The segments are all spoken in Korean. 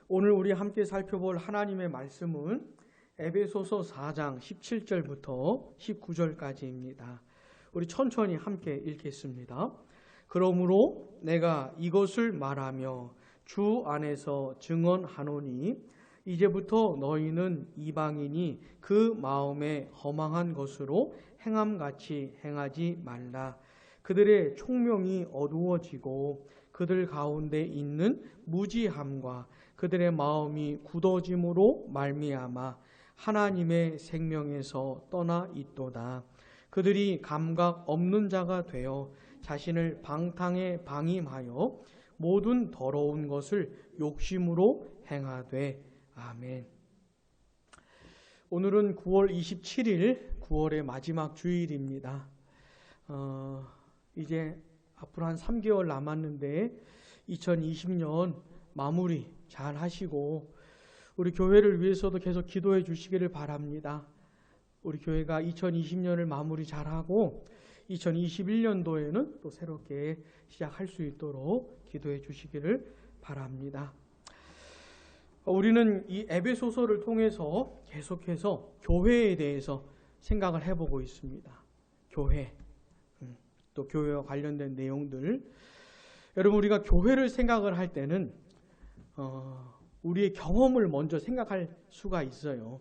오늘 우리 함께 살펴볼 하나님의 말씀은 에베소서 4장 17절부터 19절까지입니다. 우리 천천히 함께 읽겠습니다. 그러므로 내가 이것을 말하며 주 안에서 증언하노니 이제부터 너희는 이방인이 그 마음에 허망한 것으로 행함같이 행하지 말라. 그들의 총명이 어두워지고 그들 가운데 있는 무지함과 그들의 마음이 굳어짐으로 말미암아 하나님의 생명에서 떠나 있도다. 그들이 감각 없는 자가 되어 자신을 방탕에 방임하여 모든 더러운 것을 욕심으로 행하되. 아멘. 오늘은 9월 27일 9월의 마지막 주일입니다. 이제 앞으로 한 3개월 남았는데 2020년 마무리 잘 하시고 우리 교회를 위해서도 계속 기도해 주시기를 바랍니다. 우리 교회가 2020년을 마무리 잘하고 2021년도에는 또 새롭게 시작할 수 있도록 기도해 주시기를 바랍니다. 우리는 이 에베소서를 통해서 계속해서 교회에 대해서 생각을 해보고 있습니다. 교회, 또 교회와 관련된 내용들. 여러분, 우리가 교회를 생각을 할 때는 우리의 경험을 먼저 생각할 수가 있어요.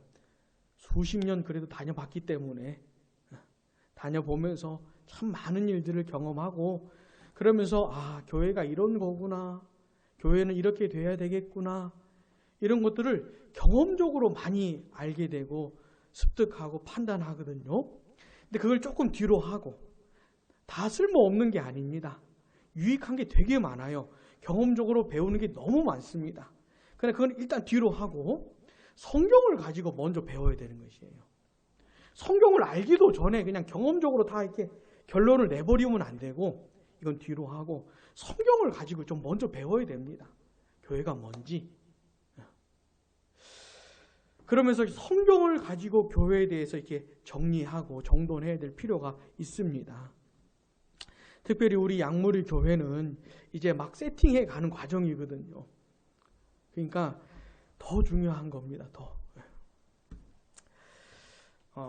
수십 년 그래도 다녀봤기 때문에 다녀보면서 참 많은 일들을 경험하고 그러면서 교회가 이런 거구나, 교회는 이렇게 돼야 되겠구나, 이런 것들을 경험적으로 많이 알게 되고 습득하고 판단하거든요. 근데 그걸 조금 뒤로 하고, 다 쓸모없는 게 아닙니다. 유익한 게 되게 많아요. 경험적으로 배우는 게 너무 많습니다. 그러나 그건 일단 뒤로 하고 성경을 가지고 먼저 배워야 되는 것이에요. 성경을 알기도 전에 그냥 경험적으로 다 이렇게 결론을 내버리면 안 되고, 이건 뒤로 하고 성경을 가지고 좀 먼저 배워야 됩니다. 교회가 뭔지. 그러면서 성경을 가지고 교회에 대해서 이렇게 정리하고 정돈해야 될 필요가 있습니다. 특별히 우리 양무리 교회는 이제 막 세팅해 가는 과정이거든요. 그러니까 더 중요한 겁니다.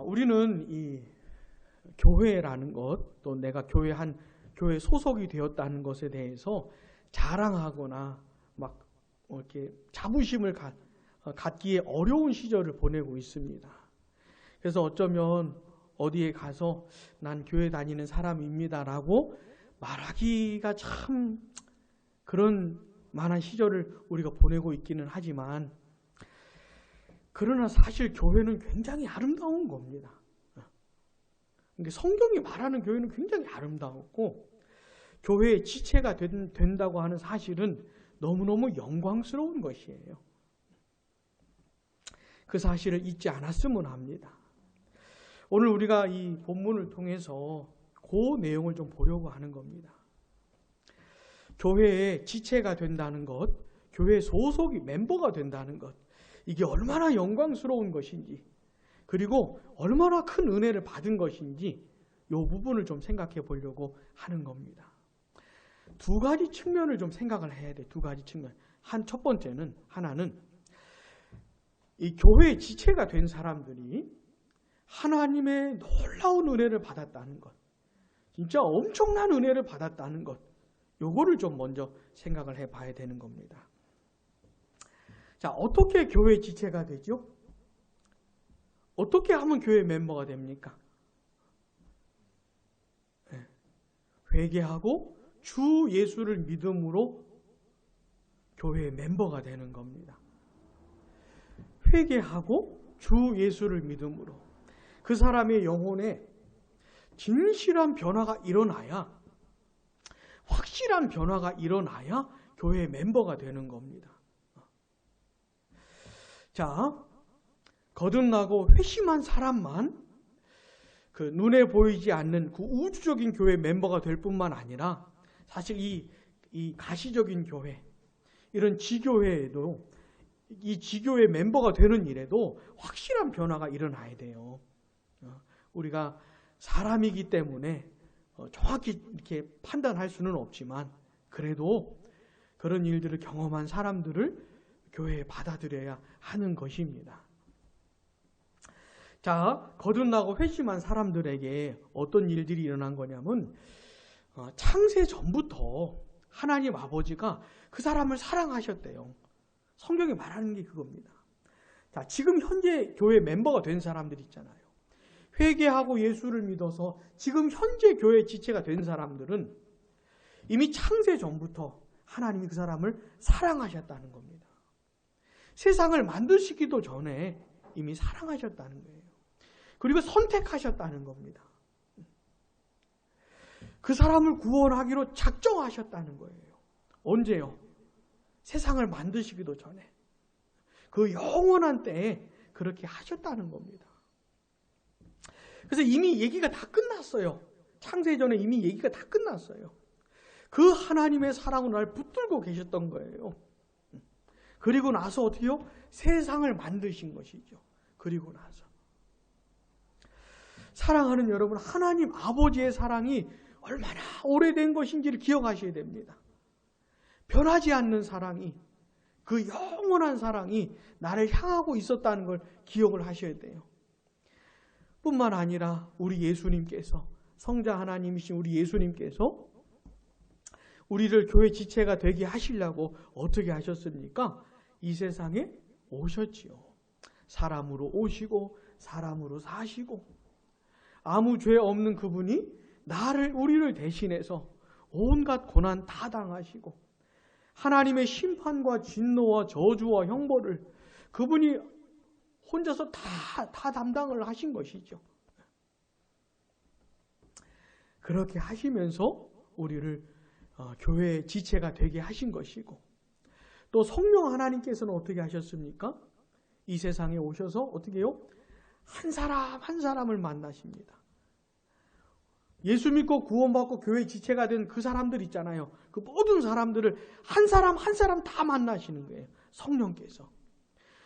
우리는 이 교회라는 것, 또 내가 교회 소속이 되었다는 것에 대해서 자랑하거나 막 이렇게 자부심을 갖기에 어려운 시절을 보내고 있습니다. 그래서 어쩌면 어디에 가서 난 교회 다니는 사람입니다라고 말하기가 참 그런 만한 시절을 우리가 보내고 있기는 하지만, 그러나 사실 교회는 굉장히 아름다운 겁니다. 그러니까 성경이 말하는 교회는 굉장히 아름다웠고 교회의 지체가 된다고 하는 사실은 너무너무 영광스러운 것이에요. 그 사실을 잊지 않았으면 합니다. 오늘 우리가 이 본문을 통해서 그 내용을 좀 보려고 하는 겁니다. 교회의 지체가 된다는 것, 교회 소속이 멤버가 된다는 것, 이게 얼마나 영광스러운 것인지, 그리고 얼마나 큰 은혜를 받은 것인지 이 부분을 좀 생각해 보려고 하는 겁니다. 두 가지 측면을 좀 생각을 해야 돼. 두 가지 측면. 첫 번째는, 하나는 이 교회의 지체가 된 사람들이 하나님의 놀라운 은혜를 받았다는 것, 진짜 엄청난 은혜를 받았다는 것, 요거를 좀 먼저 생각을 해봐야 되는 겁니다. 자, 어떻게 교회 지체가 되죠? 어떻게 하면 교회 멤버가 됩니까? 회개하고 주 예수를 믿음으로 교회의 멤버가 되는 겁니다. 회개하고 주 예수를 믿음으로 그 사람의 영혼에 진실한 변화가 일어나야, 확실한 변화가 일어나야 교회의 멤버가 되는 겁니다. 자, 거듭나고 회심한 사람만 그 눈에 보이지 않는 그 우주적인 교회 멤버가 될 뿐만 아니라, 사실 이 가시적인 교회, 이런 지교회에도, 이 지교회 멤버가 되는 일에도 확실한 변화가 일어나야 돼요. 우리가 사람이기 때문에 정확히 이렇게 판단할 수는 없지만, 그래도 그런 일들을 경험한 사람들을 교회에 받아들여야 하는 것입니다. 자, 거듭나고 회심한 사람들에게 어떤 일들이 일어난 거냐면 창세 전부터 하나님 아버지가 그 사람을 사랑하셨대요. 성경이 말하는 게 그겁니다. 자, 지금 현재 교회 멤버가 된 사람들 있잖아요. 회개하고 예수를 믿어서 지금 현재 교회 지체가 된 사람들은 이미 창세 전부터 하나님이 그 사람을 사랑하셨다는 겁니다. 세상을 만드시기도 전에 이미 사랑하셨다는 거예요. 그리고 선택하셨다는 겁니다. 그 사람을 구원하기로 작정하셨다는 거예요. 언제요? 세상을 만드시기도 전에. 그 영원한 때에 그렇게 하셨다는 겁니다. 그래서 이미 얘기가 다 끝났어요. 창세 전에 이미 얘기가 다 끝났어요. 그 하나님의 사랑으로 날 붙들고 계셨던 거예요. 그리고 나서 어떻게요? 세상을 만드신 것이죠. 그리고 나서. 사랑하는 여러분, 하나님 아버지의 사랑이 얼마나 오래된 것인지를 기억하셔야 됩니다. 변하지 않는 사랑이, 그 영원한 사랑이 나를 향하고 있었다는 걸 기억을 하셔야 돼요. 뿐만 아니라 우리 예수님께서, 성자 하나님이신 우리 예수님께서 우리를 교회 지체가 되게 하시려고 어떻게 하셨습니까? 이 세상에 오셨지요. 사람으로 오시고 사람으로 사시고 아무 죄 없는 그분이 우리를 대신해서 온갖 고난 다 당하시고 하나님의 심판과 진노와 저주와 형벌을 그분이 혼자서 다 담당을 하신 것이죠. 그렇게 하시면서 우리를 교회의 지체가 되게 하신 것이고, 또 성령 하나님께서는 어떻게 하셨습니까? 이 세상에 오셔서 어떻게 해요? 한 사람 한 사람을 만나십니다. 예수 믿고 구원받고 교회 지체가 된 그 사람들 있잖아요. 그 모든 사람들을 한 사람 한 사람 다 만나시는 거예요.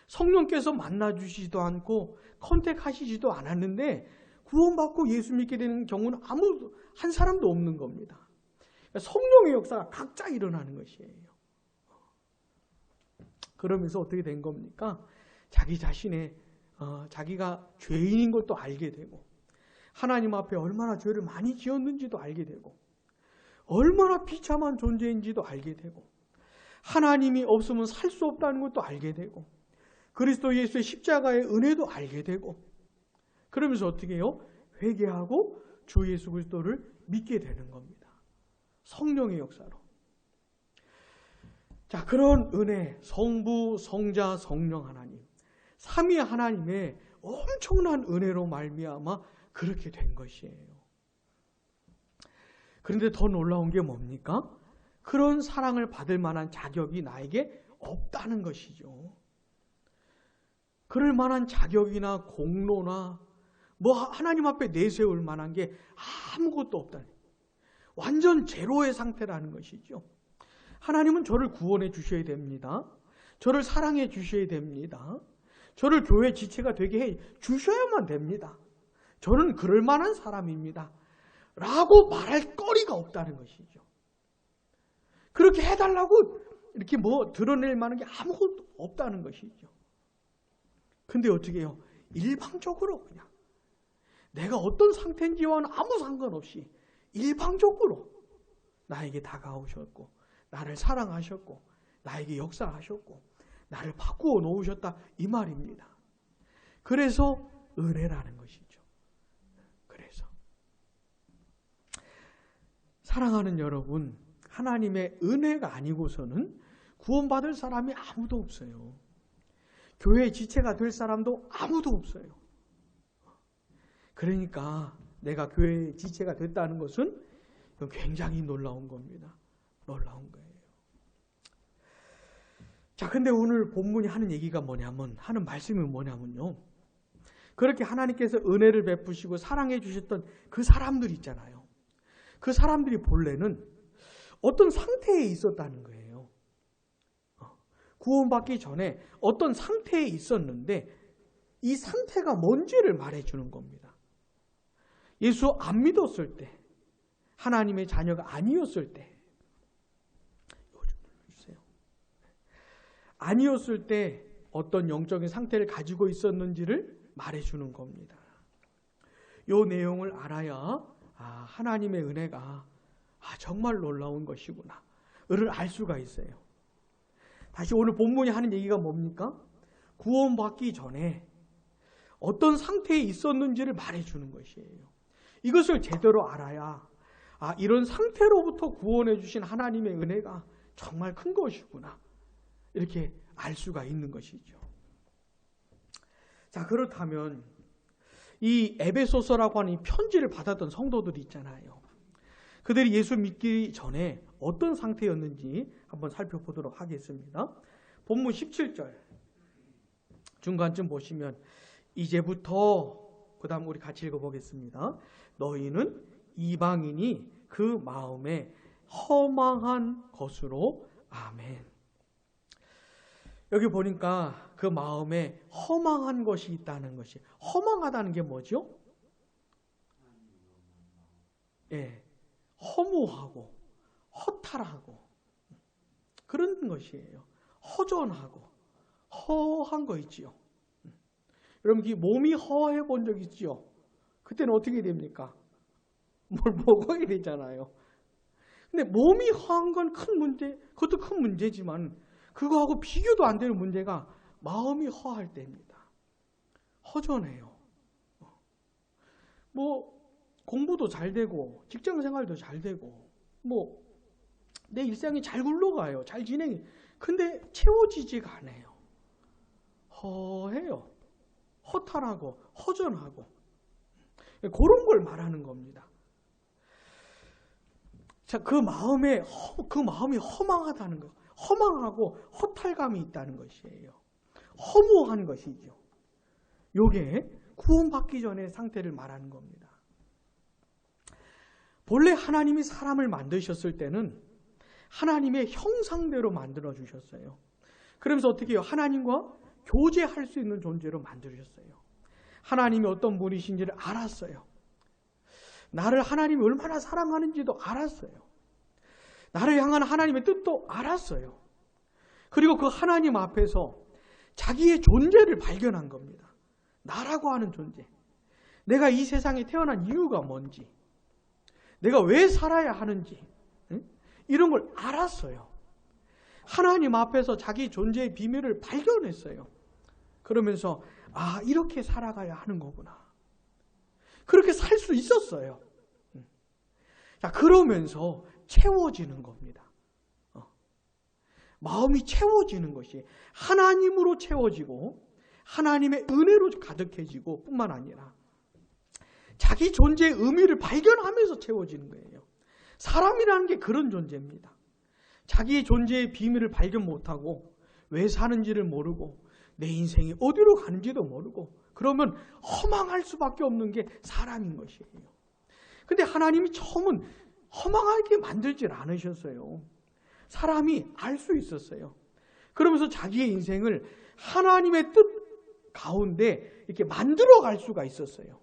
성령께서 만나주시지도 않고 컨택하시지도 않았는데 구원받고 예수 믿게 되는 경우는 한 사람도 없는 겁니다. 성령의 역사가 각자 일어나는 것이에요. 그러면서 어떻게 된 겁니까? 자기 자신의 자기가 죄인인 것도 알게 되고 하나님 앞에 얼마나 죄를 많이 지었는지도 알게 되고 얼마나 비참한 존재인지도 알게 되고 하나님이 없으면 살 수 없다는 것도 알게 되고 그리스도 예수의 십자가의 은혜도 알게 되고 그러면서 어떻게 해요? 회개하고 주 예수 그리스도를 믿게 되는 겁니다. 성령의 역사로. 자, 그런 은혜, 성부, 성자, 성령 하나님, 삼위 하나님의 엄청난 은혜로 말미암아 그렇게 된 것이에요. 그런데 더 놀라운 게 뭡니까? 그런 사랑을 받을 만한 자격이 나에게 없다는 것이죠. 그럴 만한 자격이나 공로나 하나님 앞에 내세울 만한 게 아무것도 없다는, 완전 제로의 상태라는 것이죠. 하나님은 저를 구원해 주셔야 됩니다. 저를 사랑해 주셔야 됩니다. 저를 교회 지체가 되게 해 주셔야만 됩니다. 저는 그럴 만한 사람입니다. 라고 말할 거리가 없다는 것이죠. 그렇게 해달라고 이렇게 드러낼 만한 게 아무것도 없다는 것이죠. 근데 어떻게 해요? 일방적으로 그냥 내가 어떤 상태인지와는 아무 상관없이 일방적으로 나에게 다가오셨고 나를 사랑하셨고 나에게 역사하셨고 나를 바꾸어 놓으셨다 이 말입니다. 그래서 은혜라는 것이죠. 그래서 사랑하는 여러분, 하나님의 은혜가 아니고서는 구원받을 사람이 아무도 없어요. 교회의 지체가 될 사람도 아무도 없어요. 그러니까 내가 교회의 지체가 됐다는 것은 굉장히 놀라운 겁니다. 놀라운 거예요. 자, 근데 오늘 본문이 하는 얘기가 하는 말씀이 뭐냐면요. 그렇게 하나님께서 은혜를 베푸시고 사랑해 주셨던 그 사람들 있잖아요. 그 사람들이 본래는 어떤 상태에 있었다는 거예요. 구원받기 전에 어떤 상태에 있었는데 이 상태가 뭔지를 말해주는 겁니다. 예수 안 믿었을 때, 하나님의 자녀가 아니었을 때, 아니었을 때 어떤 영적인 상태를 가지고 있었는지를 말해주는 겁니다. 이 내용을 알아야 하나님의 은혜가 정말 놀라운 것이구나 를 알 수가 있어요. 다시 오늘 본문이 하는 얘기가 뭡니까? 구원받기 전에 어떤 상태에 있었는지를 말해주는 것이에요. 이것을 제대로 알아야 이런 상태로부터 구원해 주신 하나님의 은혜가 정말 큰 것이구나 이렇게 알 수가 있는 것이죠. 자, 그렇다면 이 에베소서라고 하는 이 편지를 받았던 성도들이 있잖아요. 그들이 예수 믿기 전에 어떤 상태였는지 한번 살펴보도록 하겠습니다. 본문 17절 중간쯤 보시면 이제부터 그 다음 우리 같이 읽어보겠습니다. 너희는 이방인이 그 마음에 허망한 것으로 아멘. 여기 보니까 그 마음에 허망한 것이 있다는 것이, 허망하다는 게 뭐죠? 예, 허무하고 허탈하고 그런 것이에요. 허전하고 허한 거 있지요. 여러분 몸이 허해 본 적 있지요? 그때는 어떻게 됩니까? 뭘 먹어야 되잖아요. 근데 몸이 허한 건 큰 문제, 그것도 큰 문제지만 그거하고 비교도 안 되는 문제가 마음이 허할 때입니다. 허전해요. 공부도 잘 되고 직장 생활도 잘 되고 내 일상이 잘 굴러가요. 잘 진행이. 근데 채워지지가 않아요. 허해요. 허탈하고 허전하고 그런 걸 말하는 겁니다. 자, 그 마음이 허망하다는 거, 허망하고 허탈감이 있다는 것이에요. 허무한 것이죠. 요게 구원받기 전의 상태를 말하는 겁니다. 본래 하나님이 사람을 만드셨을 때는 하나님의 형상대로 만들어 주셨어요. 그러면서 어떻게 해요? 하나님과 교제할 수 있는 존재로 만들으셨어요. 하나님이 어떤 분이신지를 알았어요. 나를 하나님이 얼마나 사랑하는지도 알았어요. 나를 향한 하나님의 뜻도 알았어요. 그리고 그 하나님 앞에서 자기의 존재를 발견한 겁니다. 나라고 하는 존재. 내가 이 세상에 태어난 이유가 뭔지, 내가 왜 살아야 하는지, 이런 걸 알았어요. 하나님 앞에서 자기 존재의 비밀을 발견했어요. 그러면서 이렇게 살아가야 하는 거구나. 그렇게 살 수 있었어요. 자, 그러면서 채워지는 겁니다. 마음이 채워지는 것이 하나님으로 채워지고 하나님의 은혜로 가득해지고 뿐만 아니라 자기 존재의 의미를 발견하면서 채워지는 거예요. 사람이라는 게 그런 존재입니다. 자기의 존재의 비밀을 발견 못하고 왜 사는지를 모르고 내 인생이 어디로 가는지도 모르고 그러면 허망할 수밖에 없는 게 사람인 것이에요. 근데 하나님이 처음은 허망하게 만들질 않으셨어요. 사람이 알 수 있었어요. 그러면서 자기의 인생을 하나님의 뜻 가운데 이렇게 만들어 갈 수가 있었어요.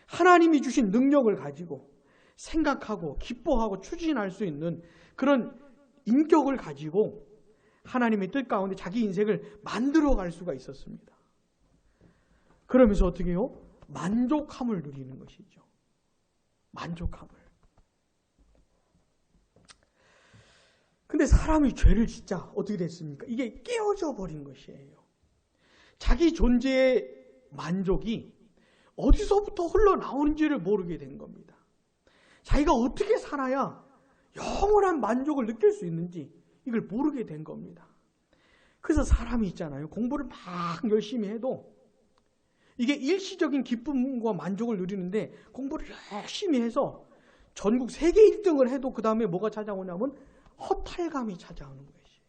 하나님이 주신 능력을 가지고 생각하고 기뻐하고 추진할 수 있는 그런 인격을 가지고 하나님의 뜻 가운데 자기 인생을 만들어 갈 수가 있었습니다. 그러면서 어떻게 해요? 만족함을 누리는 것이죠. 만족함을. 근데 사람이 죄를 짓자 어떻게 됐습니까? 이게 깨어져 버린 것이에요. 자기 존재의 만족이 어디서부터 흘러나오는지를 모르게 된 겁니다. 자기가 어떻게 살아야 영원한 만족을 느낄 수 있는지 이걸 모르게 된 겁니다. 그래서 사람이 있잖아요. 공부를 막 열심히 해도 이게 일시적인 기쁨과 만족을 누리는데 공부를 열심히 해서 전국 세계 1등을 해도 그 다음에 뭐가 찾아오냐면 허탈감이 찾아오는 것이에요.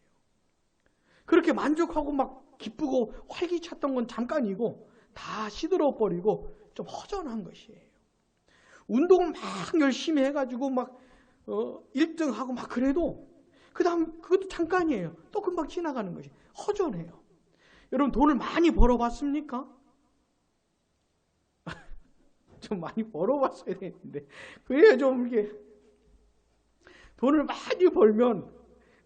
그렇게 만족하고 막 기쁘고 활기찼던 건 잠깐이고 다 시들어버리고 좀 허전한 것이에요. 운동을 막 열심히 해가지고 막 1등하고 막 그래도 그 다음 그것도 잠깐이에요. 또 금방 지나가는 것이 허전해요. 여러분 돈을 많이 벌어봤습니까? 좀 많이 벌어봤어야 되는데 그래야 좀 이게 돈을 많이 벌면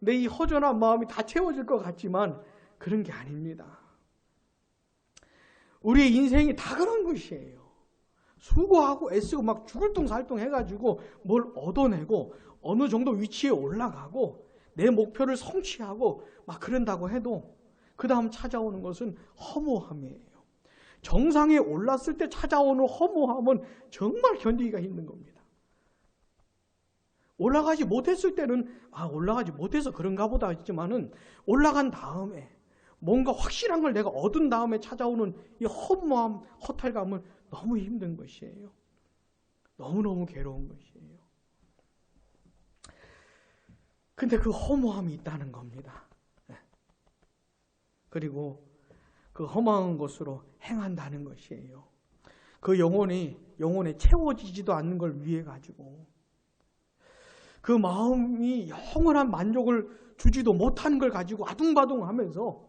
내 이 허전한 마음이 다 채워질 것 같지만 그런 게 아닙니다. 우리의 인생이 다 그런 것이에요. 수고하고 애쓰고 막 죽을 둥 살 둥 해가지고 뭘 얻어내고 어느 정도 위치에 올라가고 내 목표를 성취하고 막 그런다고 해도 그 다음 찾아오는 것은 허무함이에요. 정상에 올랐을 때 찾아오는 허무함은 정말 견디기가 힘든 겁니다. 올라가지 못했을 때는 올라가지 못해서 그런가 보다 했지만은 올라간 다음에 뭔가 확실한 걸 내가 얻은 다음에 찾아오는 이 허무함, 허탈감은 너무 힘든 것이에요. 너무너무 괴로운 것이에요. 근데 그 허무함이 있다는 겁니다. 그리고 그 허망한 것으로 행한다는 것이에요. 그 영혼에 채워지지도 않는 걸 위해 가지고 그 마음이 영원한 만족을 주지도 못하는 걸 가지고 아둥바둥하면서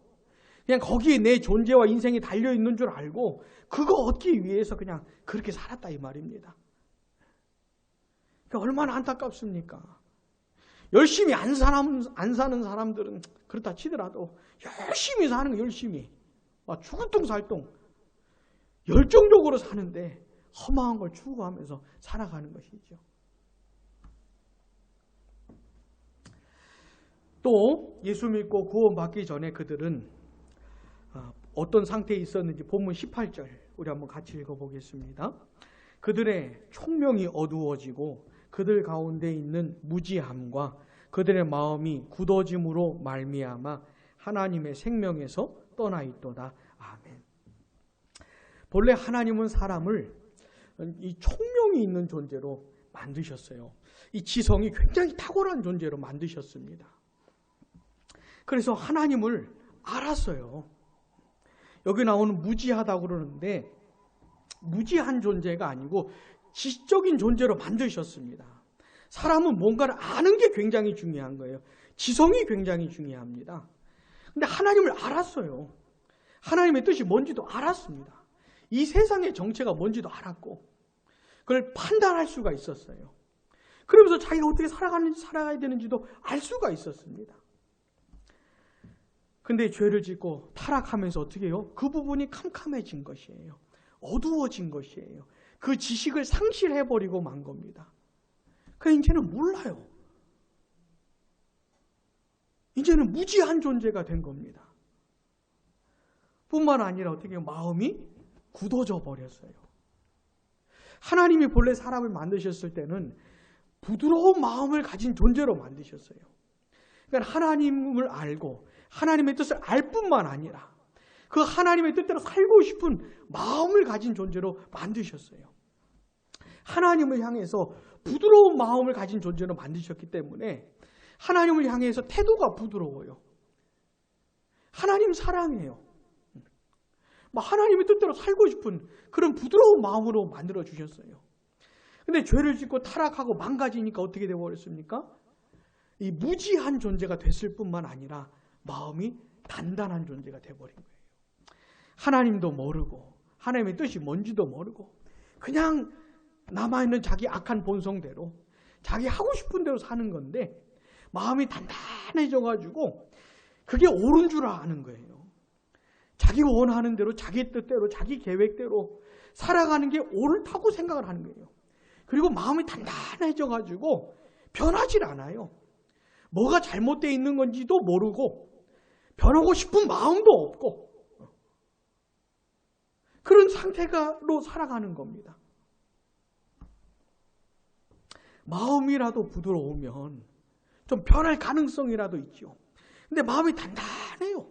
그냥 거기에 내 존재와 인생이 달려있는 줄 알고 그거 얻기 위해서 그냥 그렇게 살았다 이 말입니다. 그러니까 얼마나 안타깝습니까? 열심히 안 사는 사람들은 그렇다 치더라도 열심히 사는 거 열심히 죽을 둥 살 둥 열정적으로 사는데 허망한 걸 추구하면서 살아가는 것이죠. 또 예수 믿고 구원받기 전에 그들은 어떤 상태에 있었는지 본문 18절 우리 한번 같이 읽어보겠습니다. 그들의 총명이 어두워지고 그들 가운데 있는 무지함과 그들의 마음이 굳어짐으로 말미암아 하나님의 생명에서 떠나 있도다. 아멘. 본래 하나님은 사람을 이 총명이 있는 존재로 만드셨어요. 이 지성이 굉장히 탁월한 존재로 만드셨습니다. 그래서 하나님을 알았어요. 여기 나오는 무지하다고 그러는데 무지한 존재가 아니고 지적인 존재로 만드셨습니다. 사람은 뭔가를 아는 게 굉장히 중요한 거예요. 지성이 굉장히 중요합니다. 근데 하나님을 알았어요. 하나님의 뜻이 뭔지도 알았습니다. 이 세상의 정체가 뭔지도 알았고 그걸 판단할 수가 있었어요. 그러면서 자기가 어떻게 살아가야 되는지도 알 수가 있었습니다. 근데 죄를 짓고 타락하면서 어떻게 해요? 그 부분이 캄캄해진 것이에요. 어두워진 것이에요. 그 지식을 상실해버리고 만 겁니다. 그러니까 이제는 몰라요. 이제는 무지한 존재가 된 겁니다. 뿐만 아니라 어떻게 해요? 마음이 굳어져 버렸어요. 하나님이 본래 사람을 만드셨을 때는 부드러운 마음을 가진 존재로 만드셨어요. 그러니까 하나님을 알고 하나님의 뜻을 알 뿐만 아니라 그 하나님의 뜻대로 살고 싶은 마음을 가진 존재로 만드셨어요. 하나님을 향해서 부드러운 마음을 가진 존재로 만드셨기 때문에 하나님을 향해서 태도가 부드러워요. 하나님 사랑해요. 하나님의 뜻대로 살고 싶은 그런 부드러운 마음으로 만들어 주셨어요. 근데 죄를 짓고 타락하고 망가지니까 어떻게 되어버렸습니까? 이 무지한 존재가 됐을 뿐만 아니라 마음이 단단한 존재가 되어버린 거예요. 하나님도 모르고 하나님의 뜻이 뭔지도 모르고 그냥 남아있는 자기 악한 본성대로 자기 하고 싶은 대로 사는 건데 마음이 단단해져가지고 그게 옳은 줄 아는 거예요. 자기가 원하는 대로 자기 뜻대로 자기 계획대로 살아가는 게 옳다고 생각을 하는 거예요. 그리고 마음이 단단해져가지고 변하질 않아요. 뭐가 잘못되어 있는 건지도 모르고 변하고 싶은 마음도 없고 그런 상태로 살아가는 겁니다. 마음이라도 부드러우면 좀 변할 가능성이라도 있죠. 근데 마음이 단단해요.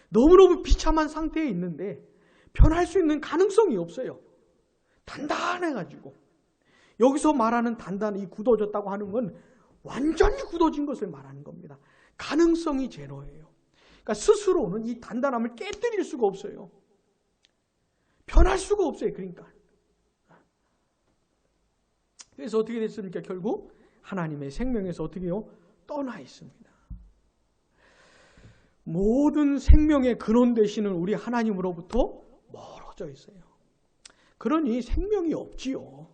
너무너무 비참한 상태에 있는데 변할 수 있는 가능성이 없어요. 단단해가지고. 여기서 말하는 이 굳어졌다고 하는 건 완전히 굳어진 것을 말하는 겁니다. 가능성이 제로예요. 그러니까 스스로는 이 단단함을 깨뜨릴 수가 없어요. 변할 수가 없어요. 그러니까. 그래서 어떻게 됐습니까? 결국 하나님의 생명에서 어떻게 해요? 떠나 있습니다. 모든 생명의 근원 되시는 우리 하나님으로부터 멀어져 있어요. 그러니 생명이 없지요.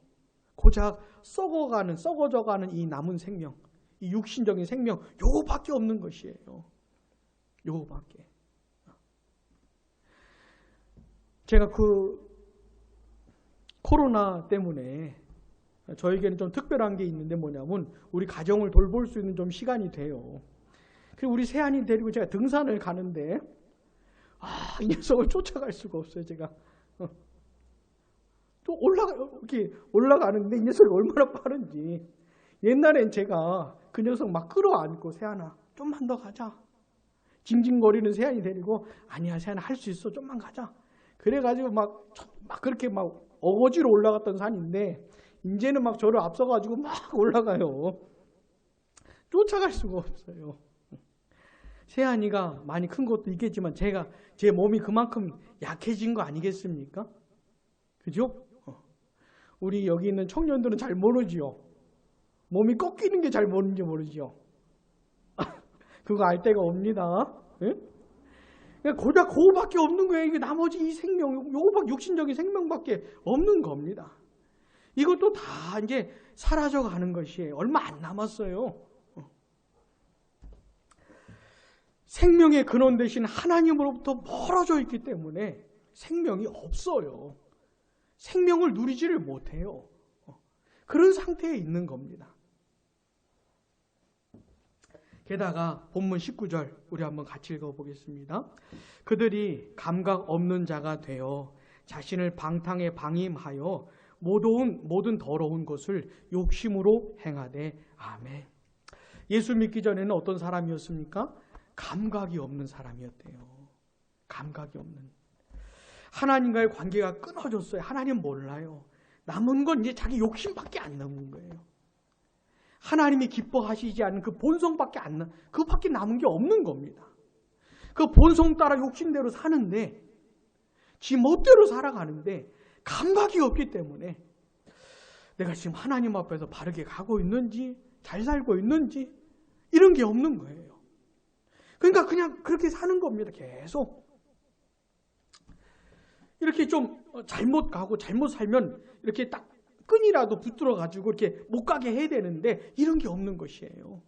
고작 썩어져가는 이 남은 생명, 이 육신적인 생명 요거밖에 없는 것이에요. 요거밖에. 제가 그 코로나 때문에 저에게는 좀 특별한 게 있는데 뭐냐면 우리 가정을 돌볼 수 있는 좀 시간이 돼요. 그리고 우리 새아이 데리고 제가 등산을 가는데 이 녀석을 쫓아갈 수가 없어요. 제가 또 이렇게 올라가는데 이 녀석이 얼마나 빠른지. 옛날엔 제가 그 녀석 막 끌어안고 새아나 좀만 더 가자. 징징거리는 새아이 데리고 아니야 새아나 할 수 있어 좀만 가자. 그래가지고 막 그렇게 막 어거지로 올라갔던 산인데 이제는 막 저를 앞서가지고 막 올라가요. 쫓아갈 수가 없어요. 새아이가 많이 큰 것도 있겠지만 제 몸이 그만큼 약해진 거 아니겠습니까? 그죠? 우리 여기 있는 청년들은 잘 모르지요. 몸이 꺾이는 게 잘 모르는지 모르지요. 그거 알 데가 없니다. 예? 고작 그거밖에 없는 거예요. 이게 나머지 이 생명, 요거밖에 육신적인 생명밖에 없는 겁니다. 이것도 다 이제 사라져 가는 것이에요. 얼마 안 남았어요. 생명의 근원 대신 하나님으로부터 멀어져 있기 때문에 생명이 없어요. 생명을 누리지를 못해요. 그런 상태에 있는 겁니다. 게다가 본문 19절 우리 한번 같이 읽어보겠습니다. 그들이 감각 없는 자가 되어 자신을 방탕에 방임하여 모든 더러운 것을 욕심으로 행하되 아멘. 예수 믿기 전에는 어떤 사람이었습니까? 감각이 없는 사람이었대요. 감각이 없는. 하나님과의 관계가 끊어졌어요. 하나님 몰라요. 남은 건 이제 자기 욕심밖에 안 남은 거예요. 하나님이 기뻐하시지 않는 그 본성밖에 그밖에 남은 게 없는 겁니다. 그 본성 따라 욕심대로 사는데 지 멋대로 살아가는데 감각이 없기 때문에 내가 지금 하나님 앞에서 바르게 가고 있는지 잘 살고 있는지 이런 게 없는 거예요. 그러니까 그냥 그렇게 사는 겁니다. 계속. 이렇게 좀 잘못 가고 잘못 살면 이렇게 딱 끈이라도 붙들어 가지고 이렇게 못 가게 해야 되는데 이런 게 없는 것이에요.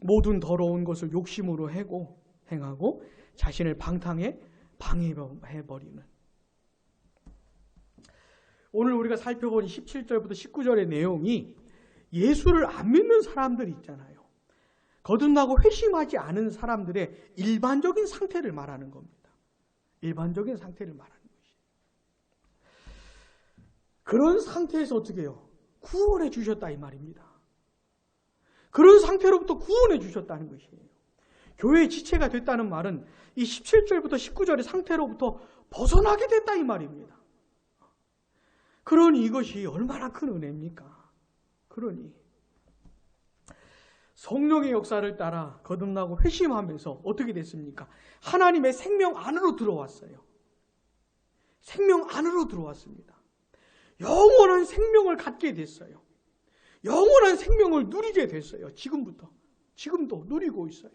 모든 더러운 것을 욕심으로 행하고 자신을 방탕에 방해해버리는. 오늘 우리가 살펴본 17절부터 19절의 내용이 예수를 안 믿는 사람들이 있잖아요. 거듭나고 회심하지 않은 사람들의 일반적인 상태를 말하는 겁니다. 일반적인 상태를 말하는 것이에요. 그런 상태에서 어떻게 해요? 구원해 주셨다 이 말입니다. 그런 상태로부터 구원해 주셨다는 것이에요. 교회의 지체가 됐다는 말은 이 17절부터 19절의 상태로부터 벗어나게 됐다 이 말입니다. 그러니 이것이 얼마나 큰 은혜입니까? 그러니 성령의 역사를 따라 거듭나고 회심하면서 어떻게 됐습니까? 하나님의 생명 안으로 들어왔어요. 생명 안으로 들어왔습니다. 영원한 생명을 갖게 됐어요. 영원한 생명을 누리게 됐어요. 지금도 누리고 있어요.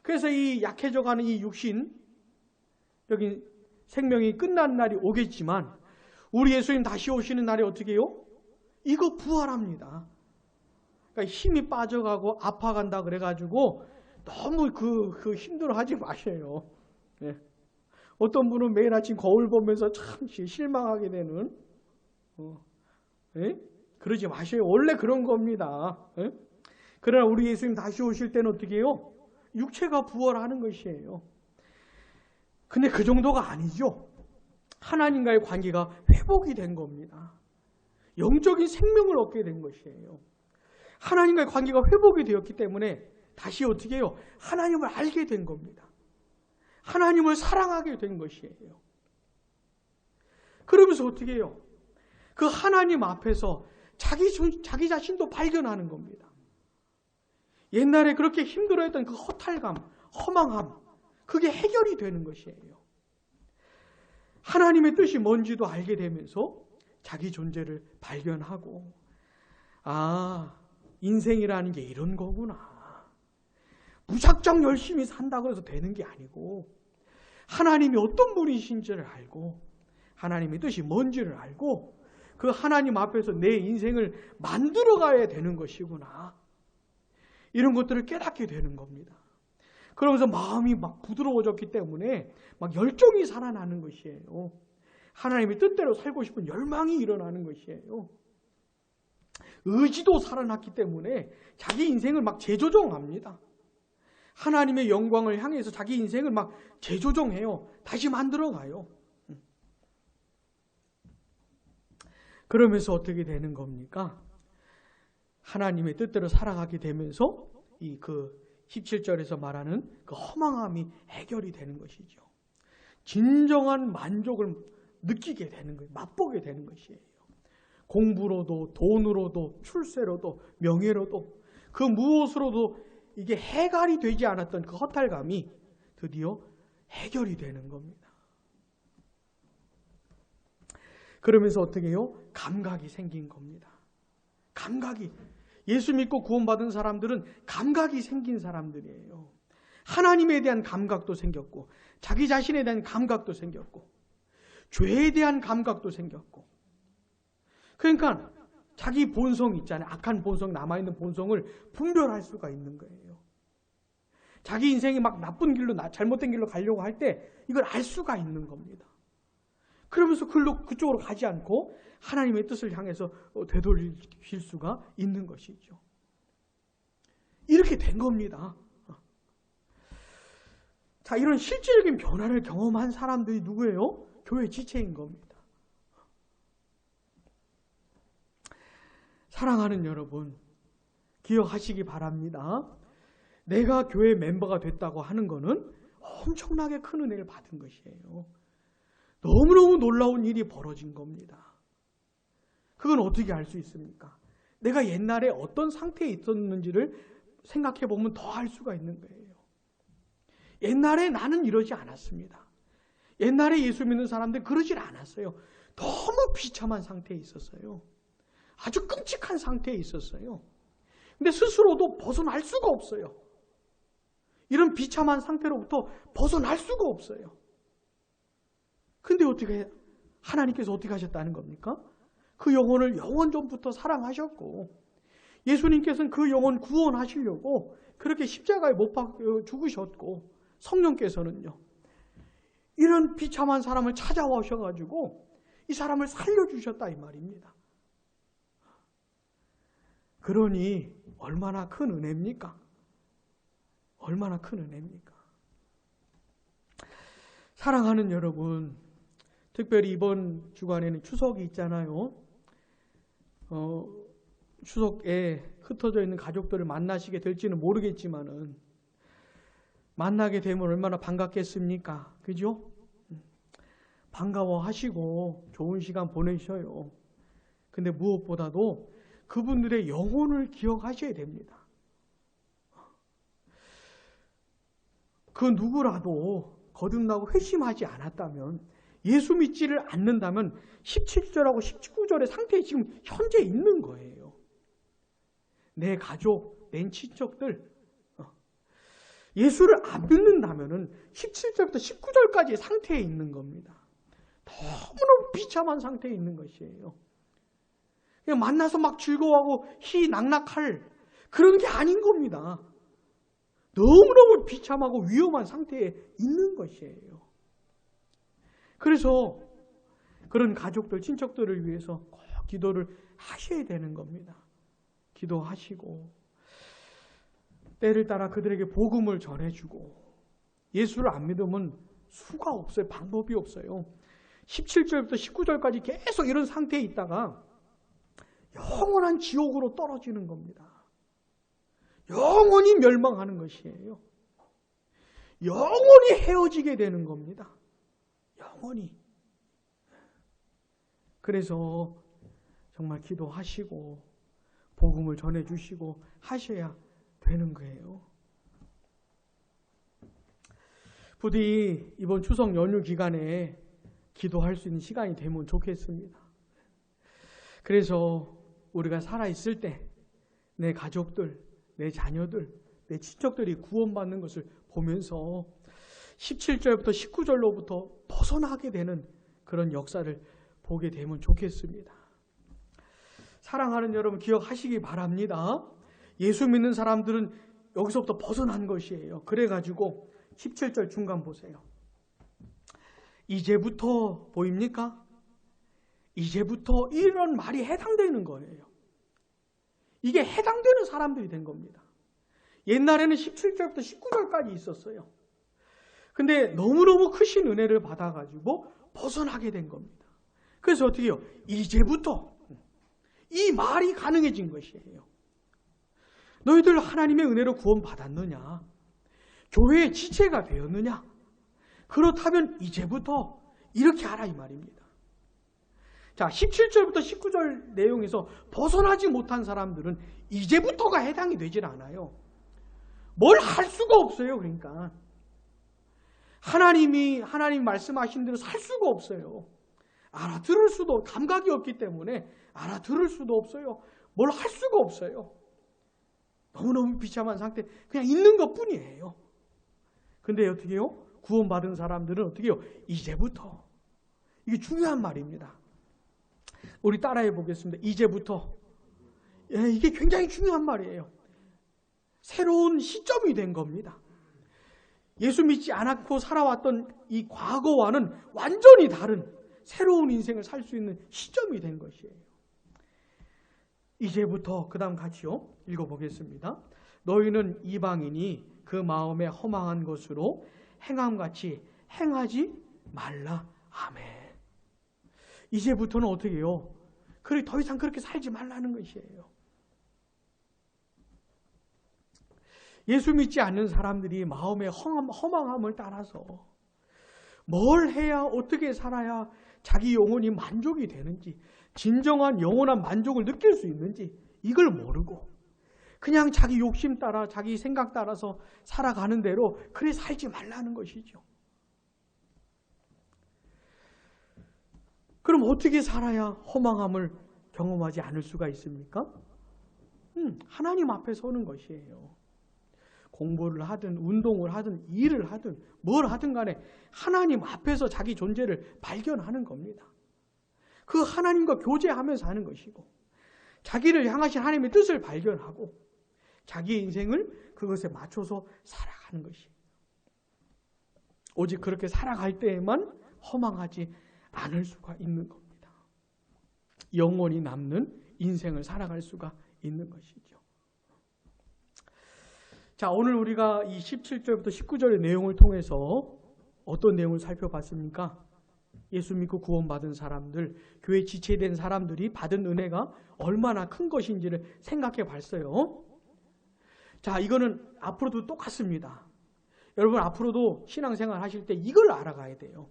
그래서 이 약해져가는 이 육신, 여기 생명이 끝난 날이 오겠지만 우리 예수님 다시 오시는 날이 어떻게 해요? 이거 부활합니다. 그러니까 힘이 빠져가고 아파간다 그래가지고 너무 그 힘들어하지 마세요. 네. 어떤 분은 매일 아침 거울 보면서 참 실망하게 되는 네? 그러지 마세요. 원래 그런 겁니다. 네? 그러나 우리 예수님 다시 오실 때는 어떻게 해요? 육체가 부활하는 것이에요. 근데 그 정도가 아니죠. 하나님과의 관계가 회복이 된 겁니다. 영적인 생명을 얻게 된 것이에요. 하나님과의 관계가 회복이 되었기 때문에 다시 어떻게 해요? 하나님을 알게 된 겁니다. 하나님을 사랑하게 된 것이에요. 그러면서 어떻게 해요? 그 하나님 앞에서 자기 자신도 발견하는 겁니다. 옛날에 그렇게 힘들어했던 그 허탈감, 허망함, 그게 해결이 되는 것이에요. 하나님의 뜻이 뭔지도 알게 되면서 자기 존재를 발견하고 인생이라는 게 이런 거구나. 무작정 열심히 산다고 해서 되는 게 아니고 하나님이 어떤 분이신지를 알고 하나님의 뜻이 뭔지를 알고 그 하나님 앞에서 내 인생을 만들어가야 되는 것이구나. 이런 것들을 깨닫게 되는 겁니다. 그러면서 마음이 막 부드러워졌기 때문에 막 열정이 살아나는 것이에요. 하나님의 뜻대로 살고 싶은 열망이 일어나는 것이에요. 의지도 살아났기 때문에 자기 인생을 막 재조정합니다. 하나님의 영광을 향해서 자기 인생을 막 재조정해요. 다시 만들어가요. 그러면서 어떻게 되는 겁니까? 하나님의 뜻대로 살아가게 되면서 이 17절에서 말하는 그 허망함이 해결이 되는 것이죠. 진정한 만족을 느끼게 되는 거예요. 맛보게 되는 것이에요. 공부로도 돈으로도 출세로도 명예로도 그 무엇으로도 이게 해결이 되지 않았던 그 허탈감이 드디어 해결이 되는 겁니다. 그러면서 어떻게 해요? 감각이 생긴 겁니다. 감각이. 예수 믿고 구원받은 사람들은 감각이 생긴 사람들이에요. 하나님에 대한 감각도 생겼고 자기 자신에 대한 감각도 생겼고 죄에 대한 감각도 생겼고 그러니까 자기 본성 있잖아요. 악한 본성, 남아있는 본성을 분별할 수가 있는 거예요. 자기 인생이 막 나쁜 길로, 잘못된 길로 가려고 할 때 이걸 알 수가 있는 겁니다. 그러면서 그쪽으로 가지 않고 하나님의 뜻을 향해서 되돌릴 수가 있는 것이죠. 이렇게 된 겁니다. 자, 이런 실질적인 변화를 경험한 사람들이 누구예요? 교회 지체인 겁니다. 사랑하는 여러분, 기억하시기 바랍니다. 내가 교회 멤버가 됐다고 하는 것은 엄청나게 큰 은혜를 받은 것이에요. 너무너무 놀라운 일이 벌어진 겁니다. 그건 어떻게 알 수 있습니까? 내가 옛날에 어떤 상태에 있었는지를 생각해 보면 더 알 수가 있는 거예요. 옛날에 나는 이러지 않았습니다. 옛날에 예수 믿는 사람들 그러질 않았어요. 너무 비참한 상태에 있었어요. 아주 끔찍한 상태에 있었어요. 근데 스스로도 벗어날 수가 없어요. 이런 비참한 상태로부터 벗어날 수가 없어요. 근데 어떻게 하나님께서 어떻게 하셨다는 겁니까? 그 영혼을 영원 전부터 사랑하셨고 예수님께서는 그 영혼 구원하시려고 그렇게 십자가에 못 박혀 죽으셨고 성령께서는요. 이런 비참한 사람을 찾아오셔가지고 이 사람을 살려주셨다 이 말입니다. 그러니 얼마나 큰 은혜입니까? 얼마나 큰 은혜입니까? 사랑하는 여러분, 특별히 이번 주간에는 추석이 있잖아요. 추석에 흩어져 있는 가족들을 만나시게 될지는 모르겠지만은 만나게 되면 얼마나 반갑겠습니까? 그죠? 반가워하시고 좋은 시간 보내셔요. 근데 무엇보다도 그분들의 영혼을 기억하셔야 됩니다. 그 누구라도 거듭나고 회심하지 않았다면 예수 믿지를 않는다면 17절하고 19절의 상태에 지금 현재 있는 거예요. 내 가족, 내 친척들 예수를 안 믿는다면 17절부터 19절까지의 상태에 있는 겁니다. 너무너무 비참한 상태에 있는 것이에요. 그냥 만나서 막 즐거워하고 희낙낙할 그런 게 아닌 겁니다. 너무너무 비참하고 위험한 상태에 있는 것이에요. 그래서 그런 가족들, 친척들을 위해서 꼭 기도를 하셔야 되는 겁니다. 기도하시고 때를 따라 그들에게 복음을 전해주고 예수를 안 믿으면 수가 없어요. 방법이 없어요. 17절부터 19절까지 계속 이런 상태에 있다가 영원한 지옥으로 떨어지는 겁니다. 영원히 멸망하는 것이에요. 영원히 헤어지게 되는 겁니다. 영원히. 그래서 정말 기도하시고 복음을 전해주시고 하셔야 되는 거예요. 부디 이번 추석 연휴 기간에 기도할 수 있는 시간이 되면 좋겠습니다. 그래서 우리가 살아있을 때 내 가족들, 내 자녀들, 내 친척들이 구원받는 것을 보면서 17절부터 19절로부터 벗어나게 되는 그런 역사를 보게 되면 좋겠습니다. 사랑하는 여러분 기억하시기 바랍니다. 예수 믿는 사람들은 여기서부터 벗어난 것이에요. 그래가지고 17절 중간 보세요. 이제부터 보입니까? 이제부터 이런 말이 해당되는 거예요. 이게 해당되는 사람들이 된 겁니다. 옛날에는 17절부터 19절까지 있었어요. 근데 너무너무 크신 은혜를 받아가지고 벗어나게 된 겁니다. 그래서 어떻게 해요? 이제부터 이 말이 가능해진 것이에요. 너희들 하나님의 은혜로 구원받았느냐? 교회의 지체가 되었느냐? 그렇다면 이제부터 이렇게 하라 이 말입니다. 자, 17절부터 19절 내용에서 벗어나지 못한 사람들은 이제부터가 해당이 되질 않아요. 뭘 할 수가 없어요. 그러니까 하나님 말씀하신 대로 살 수가 없어요. 알아들을 수도, 감각이 없기 때문에 알아들을 수도 없어요. 뭘 할 수가 없어요. 너무너무 비참한 상태, 그냥 있는 것 뿐이에요. 근데 어떻게 해요? 구원받은 사람들은 어떻게 해요? 이제부터. 이게 중요한 말입니다. 우리 따라해 보겠습니다. 이제부터. 이게 굉장히 중요한 말이에요. 새로운 시점이 된 겁니다. 예수 믿지 않았고 살아왔던 이 과거와는 완전히 다른 새로운 인생을 살 수 있는 시점이 된 것이에요. 이제부터 그 다음 같이요. 읽어보겠습니다. 너희는 이방인이 그 마음에 허망한 것으로 행함같이 행하지 말라. 아멘. 이제부터는 어떻게 해요? 더 이상 그렇게 살지 말라는 것이에요. 예수 믿지 않는 사람들이 마음의 허망함을 따라서 뭘 해야 어떻게 살아야 자기 영혼이 만족이 되는지, 진정한 영원한 만족을 느낄 수 있는지 이걸 모르고 그냥 자기 욕심 따라 자기 생각 따라서 살아가는 대로 그래 살지 말라는 것이죠. 그럼 어떻게 살아야 허망함을 경험하지 않을 수가 있습니까? 하나님 앞에 서는 것이에요. 공부를 하든 운동을 하든 일을 하든 뭘 하든 간에 하나님 앞에서 자기 존재를 발견하는 겁니다. 그 하나님과 교제하면서 하는 것이고 자기를 향하신 하나님의 뜻을 발견하고 자기의 인생을 그것에 맞춰서 살아가는 것이에요. 오직 그렇게 살아갈 때에만 허망하지 않을 수가 있는 겁니다. 영원히 남는 인생을 살아갈 수가 있는 것이죠. 자, 오늘 우리가 이 17절부터 19절의 내용을 통해서 어떤 내용을 살펴봤습니까? 예수 믿고 구원받은 사람들, 교회 지체된 사람들이 받은 은혜가 얼마나 큰 것인지를 생각해 봤어요. 자, 이거는 앞으로도 똑같습니다. 여러분 앞으로도 신앙생활 하실 때 이걸 알아가야 돼요.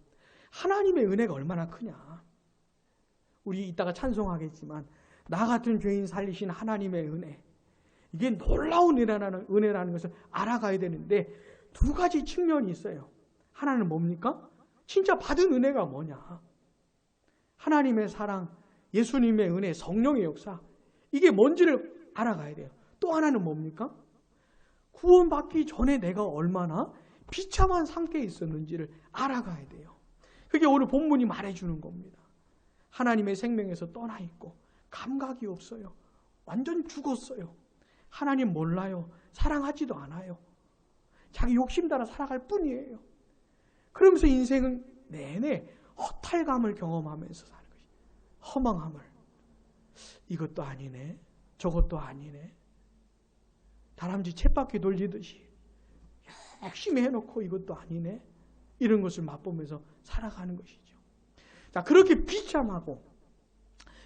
하나님의 은혜가 얼마나 크냐. 우리 이따가 찬송하겠지만 나 같은 죄인 살리신 하나님의 은혜, 이게 놀라운 은혜라는 것을 알아가야 되는데 두 가지 측면이 있어요. 하나는 뭡니까? 진짜 받은 은혜가 뭐냐? 하나님의 사랑, 예수님의 은혜, 성령의 역사, 이게 뭔지를 알아가야 돼요. 또 하나는 뭡니까? 구원받기 전에 내가 얼마나 비참한 상태에 있었는지를 알아가야 돼요. 그게 오늘 본문이 말해주는 겁니다. 하나님의 생명에서 떠나 있고 감각이 없어요. 완전 죽었어요. 하나님 몰라요. 사랑하지도 않아요. 자기 욕심 따라 살아갈 뿐이에요. 그러면서 인생은 내내 허탈감을 경험하면서 사는 것이에요. 허망함을. 이것도 아니네. 저것도 아니네. 다람쥐 쳇바퀴 돌리듯이 열심히 해놓고 이것도 아니네. 이런 것을 맛보면서 살아가는 것이죠. 자, 그렇게 비참하고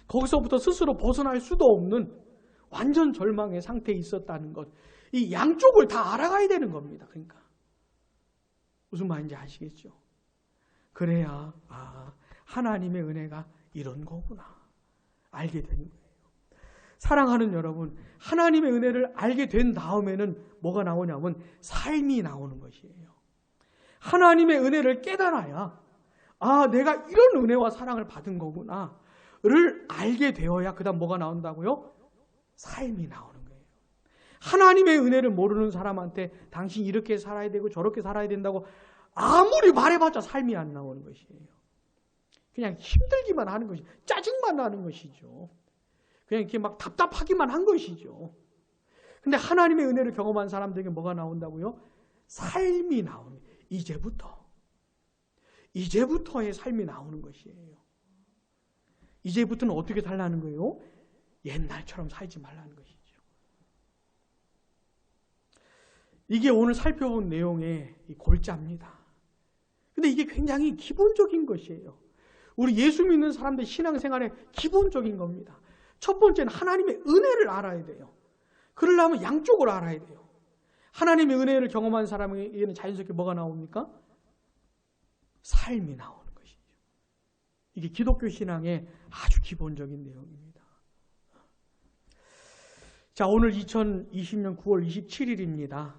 거기서부터 스스로 벗어날 수도 없는 완전 절망의 상태에 있었다는 것, 이 양쪽을 다 알아가야 되는 겁니다. 그러니까 무슨 말인지 아시겠죠? 그래야 하나님의 은혜가 이런 거구나 알게 되는 거예요. 사랑하는 여러분, 하나님의 은혜를 알게 된 다음에는 뭐가 나오냐면 삶이 나오는 것이에요. 하나님의 은혜를 깨달아야 내가 이런 은혜와 사랑을 받은 거구나를 알게 되어야 그 다음 뭐가 나온다고요? 삶이 나오는 거예요. 하나님의 은혜를 모르는 사람한테 당신 이렇게 살아야 되고 저렇게 살아야 된다고 아무리 말해봤자 삶이 안 나오는 것이에요. 그냥 힘들기만 하는 것이, 짜증만 나는 것이죠. 그냥 이렇게 막 답답하기만 한 것이죠. 근데 하나님의 은혜를 경험한 사람들에게 뭐가 나온다고요? 삶이 나옵니다. 이제부터의 삶이 나오는 것이에요. 이제부터는 어떻게 살라는 거예요? 옛날처럼 살지 말라는 것이죠. 이게 오늘 살펴본 내용의 골자입니다. 근데 이게 굉장히 기본적인 것이에요. 우리 예수 믿는 사람들 신앙생활의 기본적인 겁니다. 첫 번째는 하나님의 은혜를 알아야 돼요. 그러려면 양쪽을 알아야 돼요. 하나님의 은혜를 경험한 사람에게는 자연스럽게 뭐가 나옵니까? 삶이 나오는 것이죠. 이게 기독교 신앙의 아주 기본적인 내용입니다. 자, 오늘 2020년 9월 27일입니다.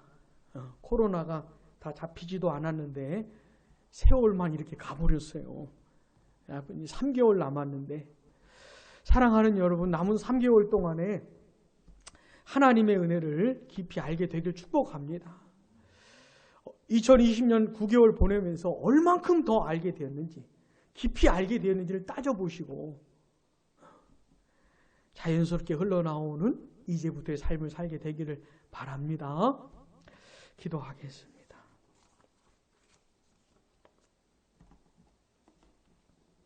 코로나가 다 잡히지도 않았는데 세월만 이렇게 가버렸어요. 3개월 남았는데 사랑하는 여러분, 남은 3개월 동안에 하나님의 은혜를 깊이 알게 되길 축복합니다. 2020년 9개월 보내면서 얼만큼 더 알게 되었는지, 깊이 알게 되었는지를 따져보시고 자연스럽게 흘러나오는 이제부터의 삶을 살게 되기를 바랍니다. 기도하겠습니다.